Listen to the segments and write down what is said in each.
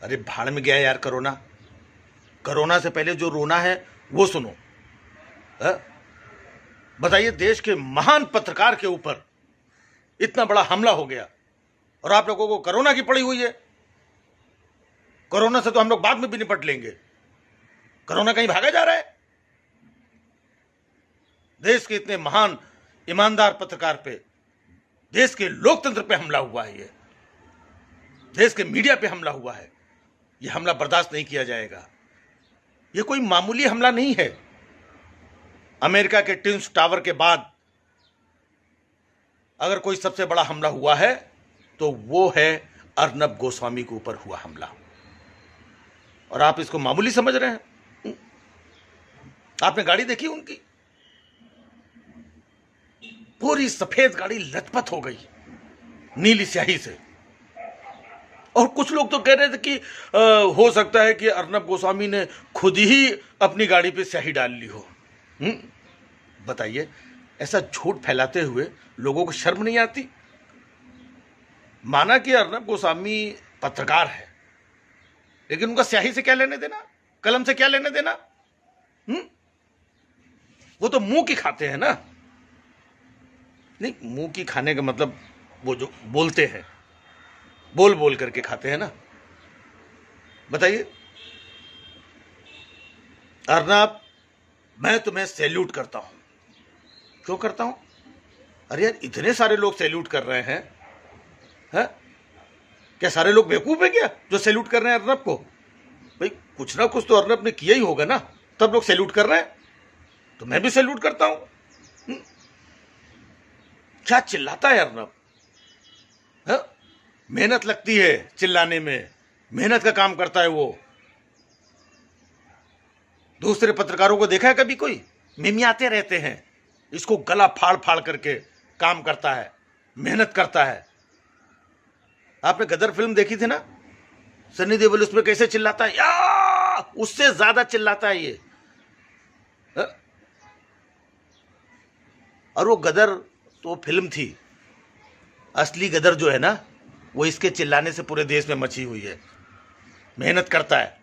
अरे भाड़ में गया यार कोरोना। कोरोना से पहले जो रोना है वो सुनो। बताइए, देश के महान पत्रकार के ऊपर इतना बड़ा हमला हो गया और आप लोगों को कोरोना की पड़ी हुई है। कोरोना से तो हम लोग बाद में भी निपट लेंगे, कोरोना कहीं भागा जा रहा है? देश के इतने महान ईमानदार पत्रकार पे, देश के लोकतंत्र पे हमला हुआ है, ये देश के मीडिया पे हमला हुआ है। ये हमला बर्दाश्त नहीं किया जाएगा। ये कोई मामूली हमला नहीं है। अमेरिका के ट्विन टावर के बाद अगर कोई सबसे बड़ा हमला हुआ है तो वो है अर्नब गोस्वामी के ऊपर हुआ हमला, और आप इसको मामूली समझ रहे हैं। आपने गाड़ी देखी उनकी? पूरी सफेद गाड़ी लथपथ हो गई नीली स्याही से। और कुछ लोग तो कह रहे थे कि हो सकता है कि अर्नब गोस्वामी ने खुद ही अपनी गाड़ी पे स्याही डाल ली हो। बताइए, ऐसा झूठ फैलाते हुए लोगों को शर्म नहीं आती? माना कि अर्नब गोस्वामी पत्रकार है, लेकिन उनका स्याही से क्या लेने देना, कलम से क्या लेने देना? वो तो मुंह की खाते हैं ना। नहीं, मुंह की खाने का मतलब वो जो बोलते हैं, बोल बोल करके खाते हैं ना। बताइए अर्नब, मैं तुम्हें सैल्यूट करता हूं। क्यों करता हूं? अरे यार, इतने सारे लोग सैल्यूट कर रहे हैं, है? क्या सारे लोग बेवकूफ है क्या जो सैल्यूट कर रहे हैं अर्नब को? भाई कुछ ना कुछ तो अर्नब ने किया ही होगा ना, तब लोग सैल्यूट कर रहे हैं। तो मैं भी सैल्यूट करता हूं। क्या चिल्लाता है अर्नब? मेहनत लगती है चिल्लाने में, मेहनत का काम करता है वो। दूसरे पत्रकारों को देखा है कभी कोई? मिमियाते रहते हैं, इसको गला फाड़ फाड़ करके काम करता है, मेहनत करता है। आपने गदर फिल्म देखी थी ना? सनी देओल उसमें कैसे चिल्लाता है, या उससे ज्यादा चिल्लाता है ये। और वो गदर तो फिल्म थी, असली गदर जो है ना, वो इसके चिल्लाने से पूरे देश में मची हुई है। मेहनत करता है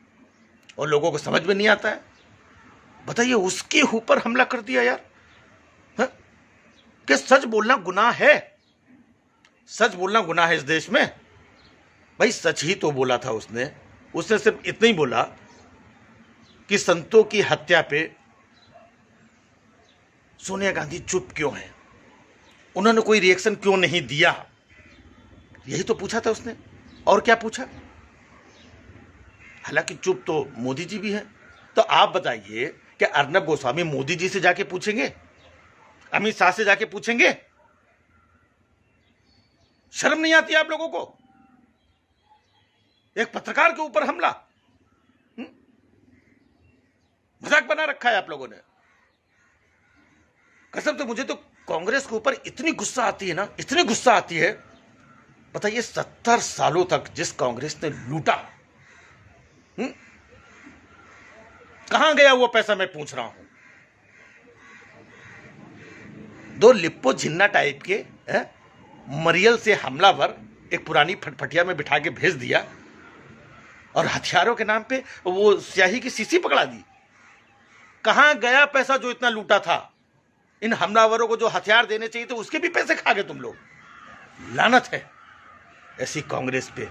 और लोगों को समझ में नहीं आता है। बताइए, उसके ऊपर हमला कर दिया यार। कि सच बोलना गुनाह है? सच बोलना गुनाह है इस देश में? भाई सच ही तो बोला था उसने। उसने सिर्फ इतना ही बोला कि संतों की हत्या पे सोनिया गांधी चुप क्यों है, उन्होंने कोई रिएक्शन क्यों नहीं दिया, यही तो पूछा था उसने। और क्या पूछा? हालांकि चुप तो मोदी जी भी हैं। तो आप बताइए, क्या अर्नब गोस्वामी मोदी जी से जाके पूछेंगे, अमित शाह से जाके पूछेंगे? शर्म नहीं आती आप लोगों को? एक पत्रकार के ऊपर हमला, मजाक बना रखा है आप लोगों ने। कसम से मुझे तो कांग्रेस के ऊपर इतनी गुस्सा आती है ना, इतनी गुस्सा आती है। बताइए, 70 सालों तक जिस कांग्रेस ने लूटा, कहां गया वो पैसा, मैं पूछ रहा हूं। दो लिप्पो झिन्ना टाइप के मरियल से हमलावर एक पुरानी फटफटिया में बिठा के भेज दिया, और हथियारों के नाम पे वो स्याही की शीशी पकड़ा दी। कहां गया पैसा जो इतना लूटा था? इन हमलावरों को जो हथियार देने चाहिए थे उसके भी पैसे खा गए तुम लोग। लानत है ऐसी कांग्रेस पे।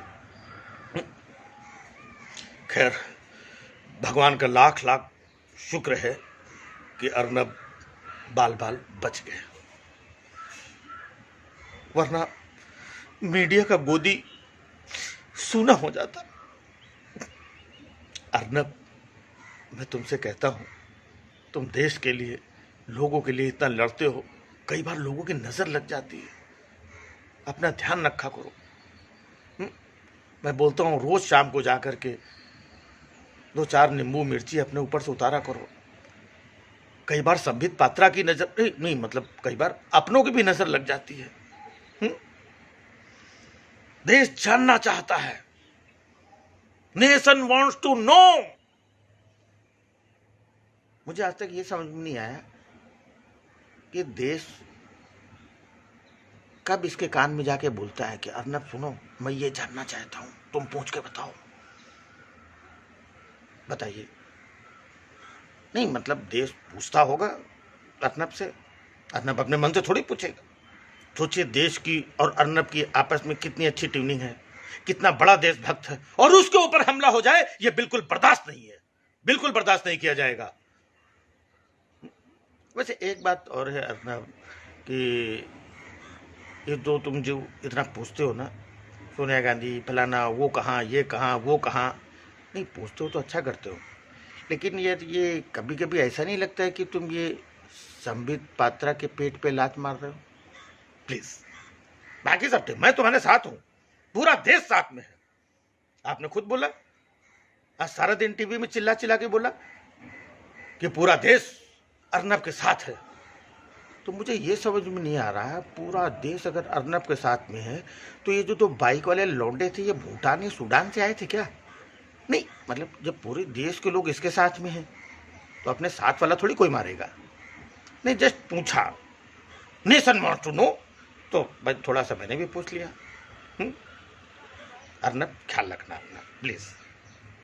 खैर, भगवान का लाख लाख शुक्र है कि अर्नब बाल बाल बच गए, वरना मीडिया का गोदी सूना हो जाता। अर्नब, मैं तुमसे कहता हूं, तुम देश के लिए, लोगों के लिए इतना लड़ते हो, कई बार लोगों की नजर लग जाती है। अपना ध्यान रखा करो। मैं बोलता हूं, रोज शाम को जाकर के 2-4 नींबू मिर्ची अपने ऊपर से उतारा करो। कई बार संबित पात्रा की नजर नहीं, मतलब कई बार अपनों की भी नजर लग जाती है। देश जानना चाहता है, नेशन वांट्स टू नो। मुझे आज तक ये समझ में नहीं आया कि देश कब इसके कान में जाके बोलता है कि अर्नब सुनो, मैं ये जानना चाहता हूं, तुम पूछ के बताओ। बताइए। नहीं मतलब देश पूछता होगा अर्नब से, अर्नब अपने मन से थोड़ी पूछेगा। सोचिए देश की और अर्नब की आपस में कितनी अच्छी ट्यूनिंग है, कितना बड़ा देशभक्त है, और उसके ऊपर हमला हो जाए ये बिल्कुल बर्दाश्त नहीं है, बिल्कुल बर्दाश्त नहीं किया जाएगा। वैसे एक बात और है अर्नब कि ये तो तुम जो इतना पूछते हो ना, सोनिया गांधी फलाना, वो कहाँ, ये कहाँ, वो कहाँ, नहीं पूछते हो तो अच्छा करते हो, लेकिन यार ये कभी कभी ऐसा नहीं लगता है कि तुम ये संबित पात्रा के पेट पे लात मार रहे हो? प्लीज, बाकी सब ठीक, मैं तुम्हारे साथ हूं, पूरा देश साथ में है। आपने खुद बोला, आज सारा दिन टीवी में चिल्ला चिल्ला के बोला कि पूरा देश अर्नब के साथ है। तो मुझे ये समझ में नहीं आ रहा है, पूरा देश अगर अर्नब के साथ में है तो ये जो बाइक वाले लौंडे थे ये भूटान या सूडान से आए थे क्या? नहीं मतलब जब पूरे देश के लोग इसके साथ में हैं तो अपने साथ वाला थोड़ी कोई मारेगा। नहीं जस्ट पूछा, नेशन वांट्स टू नो, तो भाई थोड़ा सा मैंने भी पूछ लिया। अर्नब ख्याल रखना अपना प्लीज।